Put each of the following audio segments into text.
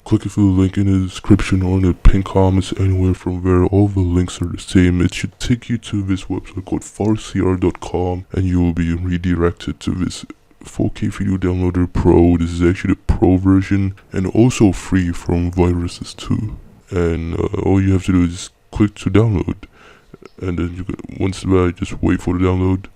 click the link in the description or in the pinned comments, anywhere from where all the links are the same. It should take you to this website called farcr.com, and you will be redirected to this 4K Video Downloader Pro. This is actually the Pro version, and also free from viruses too. And all you have to do is just click to download, and then once that, just wait for the download.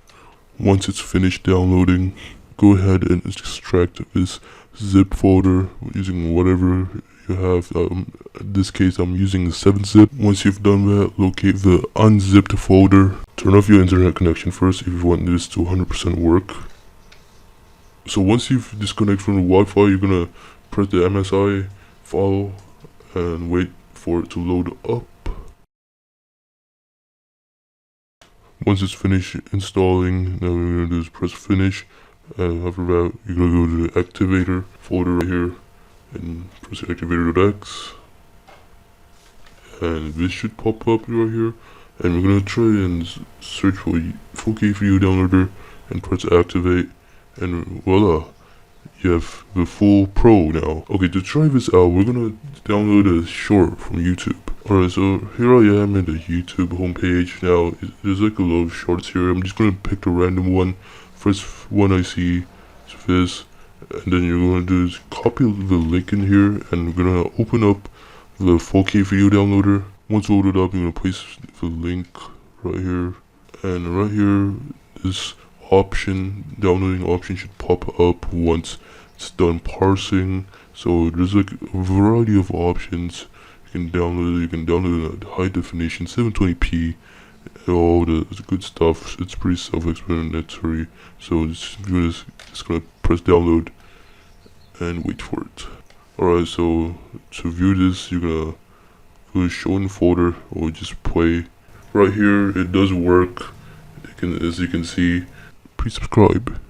Once it's finished downloading, go ahead and extract this zip folder using whatever you have. In this case, I'm using the 7-zip. Once you've done that, locate the unzipped folder. Turn off your internet connection first if you want this to 100% work. So once you've disconnected from the Wi-Fi, you're gonna press the MSI file and wait for it to load up. Once it's finished installing, now what we're gonna do is press finish. And after that, you're gonna go to the activator folder right here and press activator.x, and this should pop up right here. And we're gonna try and search for 4K Video Downloader and press activate, and voila, you have the full Pro now. Okay, to try this out, we're gonna download a short from YouTube. Alright, so here I am in the YouTube homepage. Now, there's like a lot of shorts here. I'm just gonna pick a random one. First one I see is this, and then you're gonna do is copy the link in here, and we're gonna open up the 4K Video Downloader. Once loaded up, you're gonna place the link right here, and right here, this downloading option should pop up once it's done parsing. So there's like a variety of options. You can download it at high definition, 720p, all the good stuff. It's pretty self-explanatory. So you're just gonna press download and wait for it. Alright, so to view this, you're gonna go to show in folder or just play. Right here, it does work. As you can see. Please subscribe.